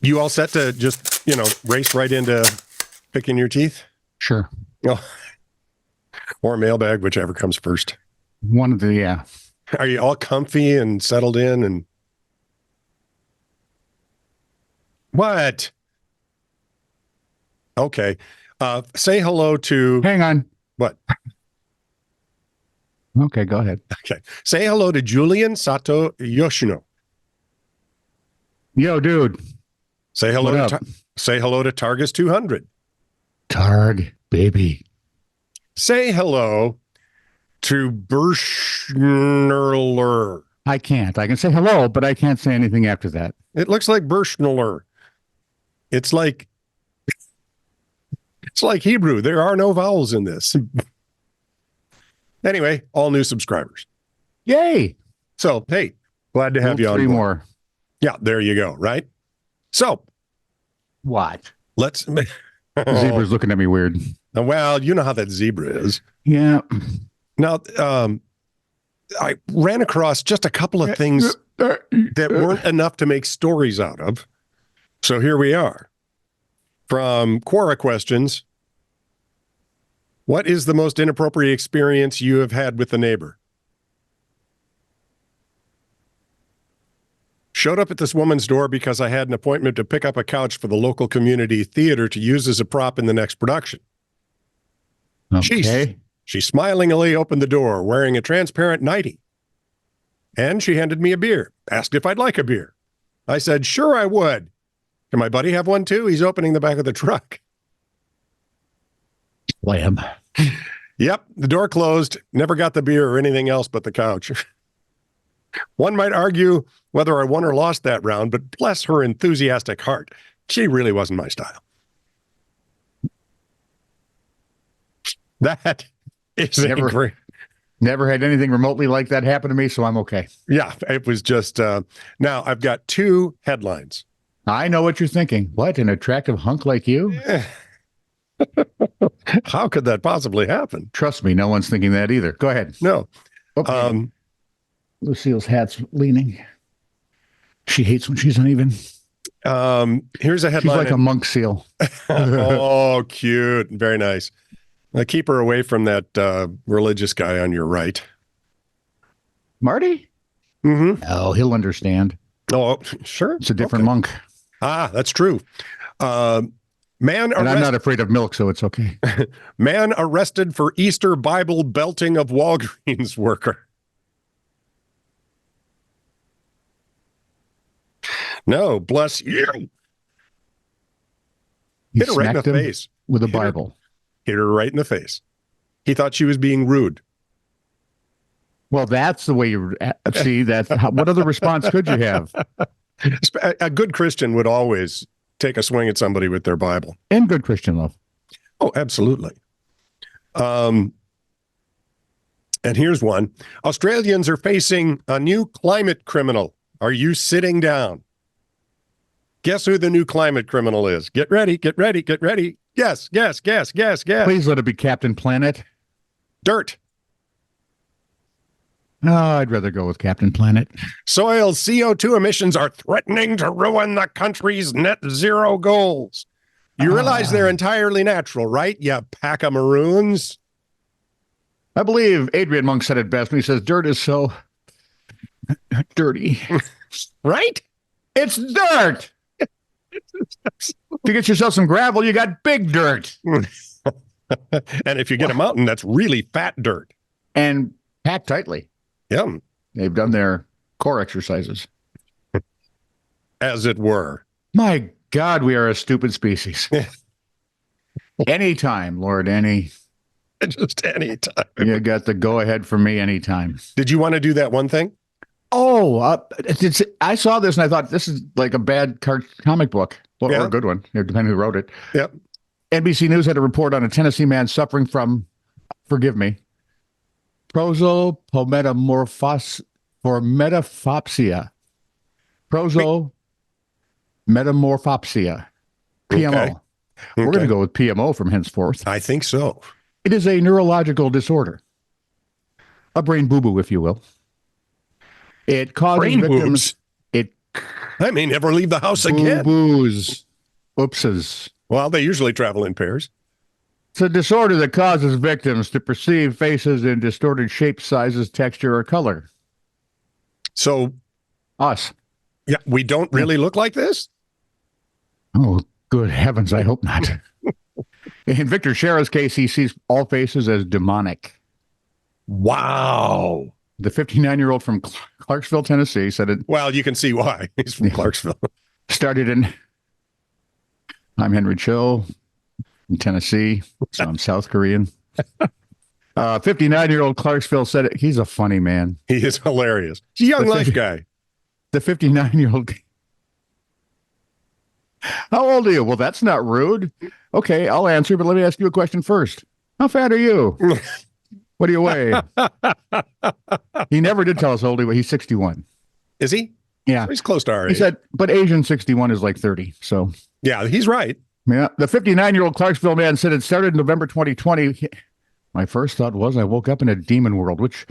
You all set to just, race right into picking your teeth? Sure. Oh. Or mailbag, whichever comes first. One of the, yeah. Are you all comfy and settled in? And what? Okay. Say hello to... Hang on. What? Okay, go ahead. Okay. Say hello to Julian Sato Yoshino. Yo, dude. Say hello to Targus 200. Targ, baby. Say hello to Burschnerler. I can't. I can say hello, but I can't say anything after that. It looks like Burschnerler. It's like Hebrew. There are no vowels in this. Anyway, all new subscribers. Yay. So, hey, glad to have you on board. 3 more. Yeah, there you go, right? So, what? Let's... The zebra's looking at me weird. Well, you know how that zebra is. Yeah. Now, I ran across just a couple of things that weren't enough to make stories out of. So here we are. From Quora questions, what is the most inappropriate experience you have had with a neighbor? Showed up at this woman's door because I had an appointment to pick up a couch for the local community theater to use as a prop in the next production. Okay. She smilingly opened the door wearing a transparent nightie. And she handed me a beer, asked if I'd like a beer. I said, sure, I would. Can my buddy have one too? He's opening the back of the truck. Slam. Yep, the door closed, never got the beer or anything else but the couch. One might argue whether I won or lost that round, but bless her enthusiastic heart, she really wasn't my style. That is never had anything remotely like that happen to me, so I'm okay. Yeah, it was just, now I've got 2 headlines. I know what you're thinking. What, an attractive hunk like you? How could that possibly happen? Trust me, no one's thinking that either. Go ahead. No. Okay. Lucille's hat's leaning. She hates when she's uneven. Here's a headline. She's like a monk seal. Oh, cute. Very nice. Keep her away from that religious guy on your right. Marty? Mm-hmm. Oh, he'll understand. Oh, sure. It's a different monk. Ah, that's true. And I'm not afraid of milk, so it's okay. Man arrested for Easter Bible belting of Walgreens worker. No, bless you. Hit her right in the face. With a Bible. Hit her right in the face. He thought she was being rude. Well, that's the way you see that. What other response could you have? A good Christian would always take a swing at somebody with their Bible. And good Christian love. Oh, absolutely. And here's one. Australians are facing a new climate criminal. Are you sitting down? Guess who the new climate criminal is? Get ready, get ready, get ready. Yes. Please let it be Captain Planet. Dirt. Oh, I'd rather go with Captain Planet. Soil CO2 emissions are threatening to ruin the country's net zero goals. You realize they're entirely natural, right? You pack of maroons. I believe Adrian Monk said it best when he says dirt is so dirty. Right? It's dirt. To get yourself some gravel, you got big dirt. And if you get a mountain, that's really fat dirt. And packed tightly. Yeah. They've done their core exercises. As it were. My God, we are a stupid species. Anytime, Lord, Just anytime. You got the go-ahead for me anytime. Did you want to do that one thing? Oh, I saw this and I thought this is like a bad comic book. Or a good one, depending who wrote it. Yep. NBC News had a report on a Tennessee man suffering from, forgive me, prosopometamorphopsia. Prosometamorphopsia. PMO. Okay. We're going to go with PMO from henceforth. I think so. It is a neurological disorder. A brain boo-boo, if you will. It causes brain victims. boobs. I may never leave the house again. Boo-boos. Oopses. Well, they usually travel in pairs. It's a disorder that causes victims to perceive faces in distorted shapes, sizes, texture, or color. So, Us. yeah, we don't really look like this? Oh, good heavens, I hope not. In Victor Shara's case, he sees all faces as demonic. Wow. The 59-year-old from Clarksville, Tennessee, said it. Well, you can see why. He's from Clarksville. Started in. I'm Henry Cho from Tennessee, so I'm South Korean. 59-year-old Clarksville said it. He's a funny man. He is hilarious. He's a young life guy. The 59-year-old. How old are you? Well, that's not rude. Okay, I'll answer, but let me ask you a question first. How fat are you? What do you weigh? He never did tell us how old he was. He's 61. Is he? Yeah. He's close to our age. He said, but Asian 61 is like 30. So, yeah, he's right. yeah. The 59-year-old Clarksville man said it started in November 2020. My first thought was I woke up in a demon world, which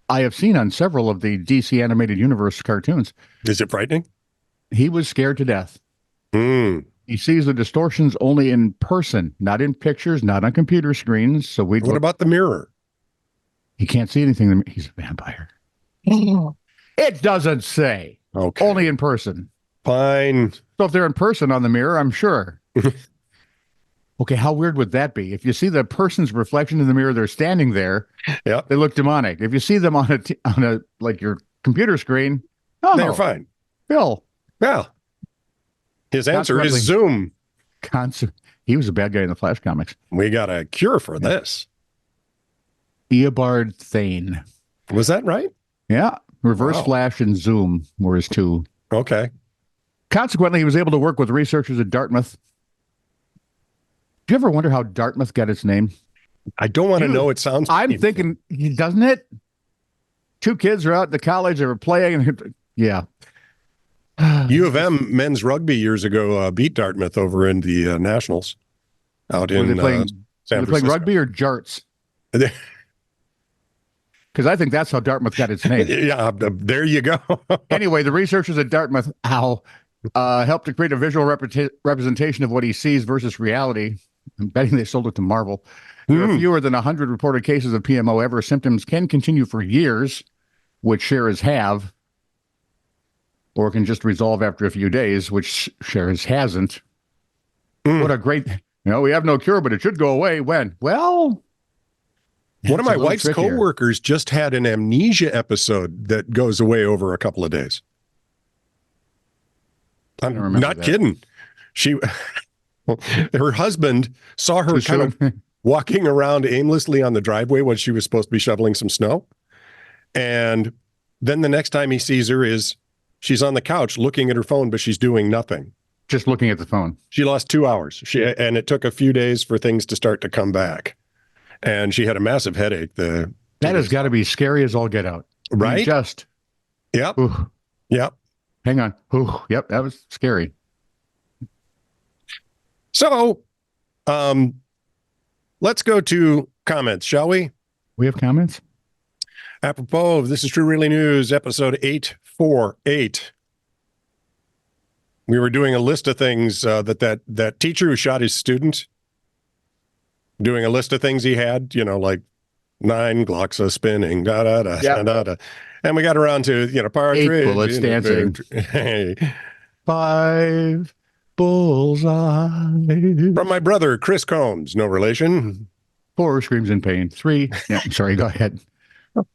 I have seen on several of the DC animated universe cartoons. Is it frightening? He was scared to death. He sees the distortions only in person, not in pictures, not on computer screens. So what about the mirror? He can't see anything. He's a vampire. It doesn't say. Okay. Only in person. Fine. So if they're in person on the mirror, I'm sure. Okay, how weird would that be? If you see the person's reflection in the mirror, they're standing there. Yeah. They look demonic. If you see them on a like your computer screen, they're fine. Bill. Well, his answer is Zoom. He was a bad guy in the Flash comics. We got a cure for this. Eobard Thane. Was that right? Yeah. Reverse Flash and Zoom were his two. Okay. Consequently, he was able to work with researchers at Dartmouth. Do you ever wonder how Dartmouth got its name? I don't want to know. It sounds I'm thinking, doesn't it? Two kids are out at the college. They were playing. Yeah. U of M men's rugby years ago beat Dartmouth over in the Nationals out in San Francisco. Were they playing rugby or jarts? Because I think that's how Dartmouth got its name. Yeah, there you go. Anyway, the researchers at Dartmouth helped to create a visual representation of what he sees versus reality. I'm betting they sold it to Marvel. There are fewer than 100 reported cases of PMO ever. Symptoms can continue for years, which sharers have, or can just resolve after a few days, which sharers hasn't. What a great, we have no cure, but it should go away. When? Well, one of my wife's coworkers just had an amnesia episode that goes away over a couple of days. I'm not kidding. Her husband saw her kind of walking around aimlessly on the driveway when she was supposed to be shoveling some snow. And then the next time he sees her she's on the couch looking at her phone, but she's doing nothing. Just looking at the phone. She lost 2 hours. And it took a few days for things to start to come back. And she had a massive headache. That has got to be scary as all get out. Right? Yep. Ooh. Yep. Hang on. Ooh. Yep. That was scary. So, let's go to comments, shall we? We have comments? Apropos of This Is True Really News, episode 848. We were doing a list of things that teacher who shot his student, doing a list of things he had, like 9 Glocks a spinning, da-da-da. And we got around to, partridge. 8 bullets dancing. 5 bullseye. From my brother, Chris Combs, no relation. 4 screams in pain. 3. Yeah, sorry, go ahead.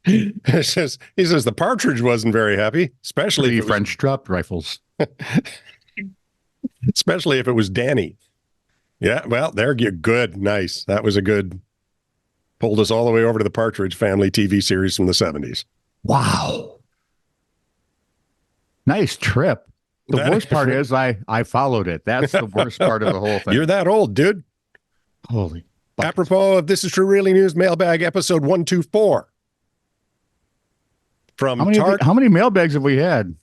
He says the partridge wasn't very happy, especially if French dropped rifles. Especially if it was Danny. Yeah, well, there you good. Nice. That was a good, pulled us all the way over to the Partridge Family TV series from the 70s. Wow. Nice trip. The worst part is I followed it. That's the worst part of the whole thing. You're that old, dude. Holy. Apropos of This Is True Really News, Mailbag episode 124. From how many mailbags have we had?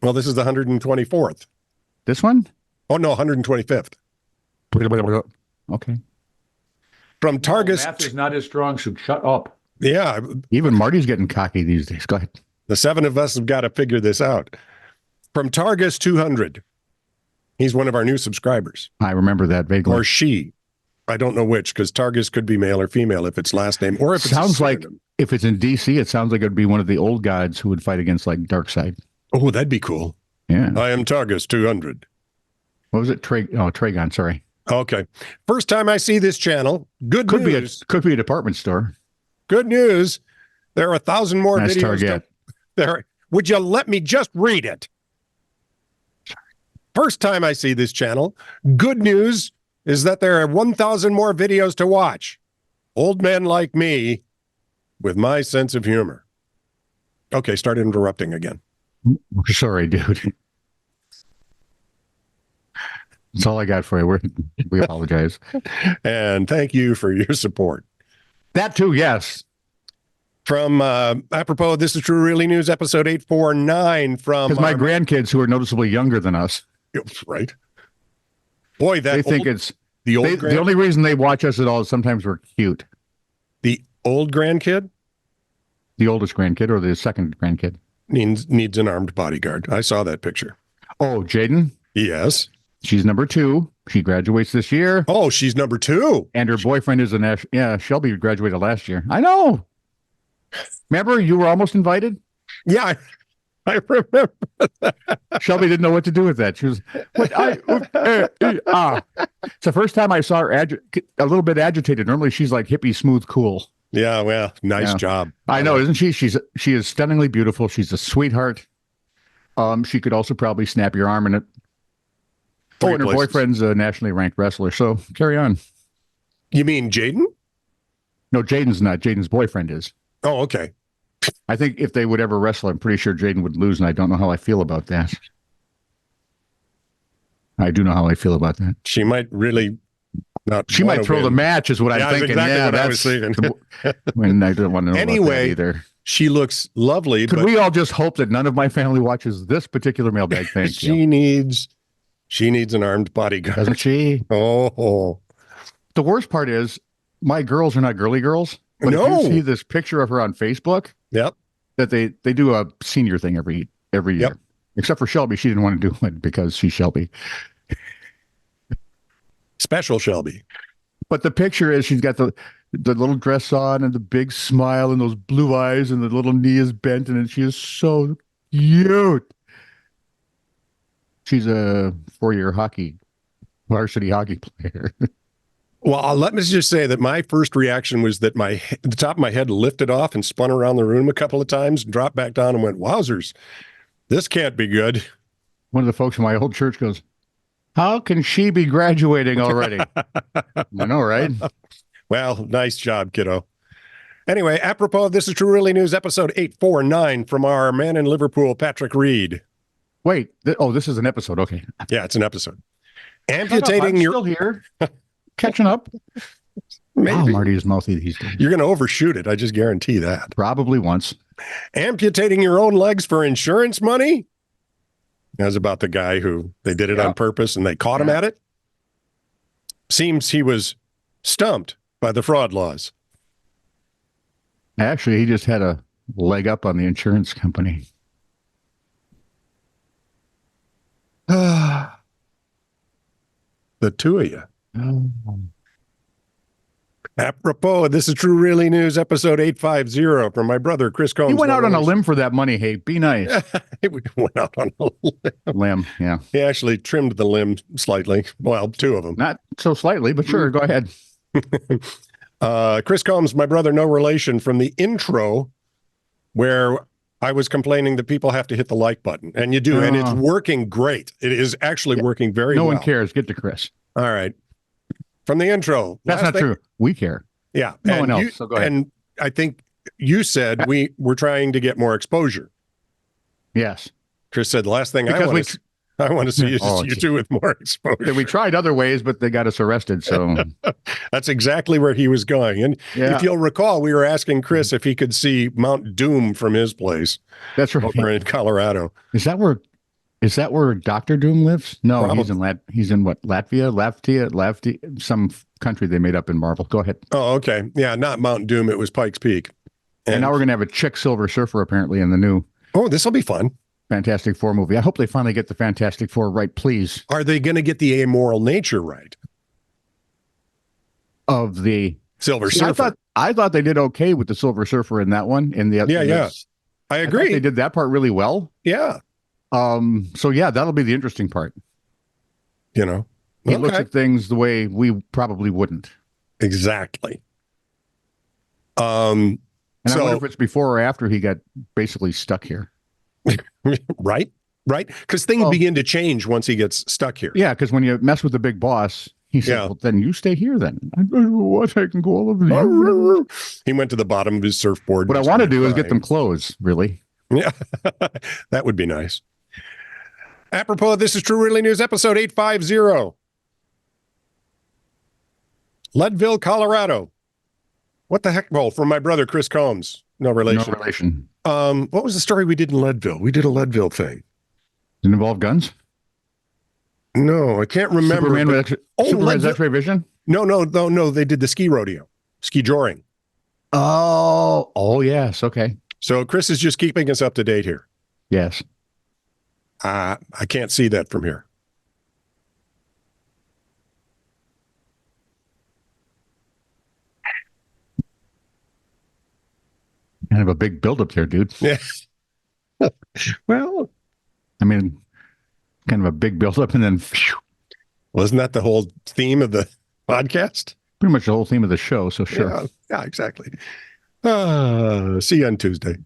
Well, this is the 124th. This one? Oh, no, 125th. Okay. From Targus. Math is not as strong, so shut up. Yeah. Even Marty's getting cocky these days. Go ahead. The 7 of us have got to figure this out. From Targus 200. He's one of our new subscribers. I remember that vaguely. Or she. I don't know which, because Targus could be male or female if it's last name, or if it's sounds like if it's in DC, it sounds like it'd be one of the old gods who would fight against like Darkseid. Oh, that'd be cool. Yeah. I am Targus 200. What was it? Tragon, sorry. Okay. First time I see this channel. Good news. Could be a department store. Good news. There are 1,000 more That's videos. Target. There. Would you let me just read it? First time I see this channel. Good news is that there are 1,000 more videos to watch. Old men like me with my sense of humor. Okay, start interrupting again. Sorry, dude. That's all I got for you. We apologize. And thank you for your support. That too, yes. From, apropos, This Is True Really News, episode 849 from... Because my grandkids who are noticeably younger than us. Right. Boy, that they think it's... The only reason they watch us at all is sometimes we're cute. The old grandkid? The oldest grandkid or the second grandkid? Needs an armed bodyguard. I saw that picture. Oh, Jaden? Yes. She's number 2. She graduates this year. Oh, she's number 2. And her boyfriend is Shelby graduated last year. I know. Remember, you were almost invited? Yeah, I remember that. Shelby didn't know what to do with that. She was, It's the first time I saw her a little bit agitated. Normally, she's like hippie, smooth, cool. Yeah, well, nice job. I know, isn't she? She is stunningly beautiful. She's a sweetheart. She could also probably snap your arm in it. And her boyfriend's a nationally ranked wrestler. So carry on. You mean Jaden? No, Jaden's not. Jaden's boyfriend is. Oh, okay. I think if they would ever wrestle, I'm pretty sure Jaden would lose, and I don't know how I feel about that. I do know how I feel about that. She might really not. She might throw the match, is what I'm thinking. Exactly what I was thinking. When I don't want to know anyway, about that either. She looks lovely. Could we all just hope that none of my family watches this particular mailbag? Thank you. She needs an armed bodyguard. Doesn't she? Oh. The worst part is my girls are not girly girls. But no. If you see this picture of her on Facebook, yep, that they do a senior thing every year. Yep. Except for Shelby, she didn't want to do it because she's Shelby. Special Shelby. But the picture is she's got the little dress on and the big smile and those blue eyes and the little knee is bent and she is so cute. She's a 4-year varsity hockey player. Well, let me just say that my first reaction was that the top of my head lifted off and spun around the room a couple of times and dropped back down and went, wowzers, this can't be good. One of the folks in my old church goes, how can she be graduating already? I know, right? Well, nice job, kiddo. Anyway, apropos of This Is True Really News, episode 849 from our man in Liverpool, Patrick Reed. Wait, this is an episode. Okay. Yeah, it's an episode. Amputating your... still here. Catching up. Maybe. Oh, Marty is mouthy these days. You're going to overshoot it. I just guarantee that. Probably once. Amputating your own legs for insurance money? That was about the guy who they did it on purpose and they caught him at it. Seems he was stumped by the fraud laws. Actually, he just had a leg up on the insurance company. The two of you. Oh. Apropos, This Is True Really News, episode 850 from my brother, Chris Combs. He went out on a limb for that money, hey. Be nice. He went out on a limb, yeah. He actually trimmed the limb slightly. Well, 2 of them. Not so slightly, but sure, go ahead. Chris Combs, my brother, no relation, from the intro where I was complaining that people have to hit the like button. And you do, and it's working great. It is actually working very well. No one cares. Get to Chris. All right. From the intro. That's not true. We care. Yeah. No one else. So go ahead. And I think you said we were trying to get more exposure. Yes. Chris said the last thing I want to see is you two with more exposure. We tried other ways, but they got us arrested. So that's exactly where he was going. And if you'll recall, we were asking Chris if he could see Mount Doom from his place. That's right. Over in Colorado. Is that where Dr. Doom lives? No, probably. He's in what? Latvia, some country they made up in Marvel. Go ahead. Oh, okay. Yeah, not Mount Doom. It was Pikes Peak. And now we're going to have a chick Silver Surfer apparently in the new. Oh, this will be fun. Fantastic Four movie. I hope they finally get the Fantastic Four right, please. Are they going to get the amoral nature right? Of the Silver Surfer. I thought they did okay with the Silver Surfer in that one. In the I agree. They did that part really well. Yeah. So yeah, that'll be the interesting part. You know, he looks at things the way we probably wouldn't. Exactly. And I wonder if it's before or after he got basically stuck here. Right. Because things begin to change once he gets stuck here. Yeah, because when you mess with the big boss, he said, well, then you stay here then. I don't know what I can go all over you. He went to the bottom of his surfboard. What I want to do is get them clothes, really. Yeah, that would be nice. Apropos, this is True Really News, episode 850. Leadville, Colorado. What the heck? Well, from my brother, Chris Combs. No relation. No relation. What was the story we did in Leadville? We did a Leadville thing. Did it involve guns? No, I can't remember. Superman's X-ray vision? No. They did the ski rodeo, ski joring. Oh, yes. Okay. So Chris is just keeping us up to date here. Yes. I can't see that from here. Kind of a big buildup there, dude. Yeah. Well, I mean, kind of a big buildup, and then. Wasn't that the whole theme of the podcast? Pretty much the whole theme of the show. So sure. Yeah, exactly. See you on Tuesday.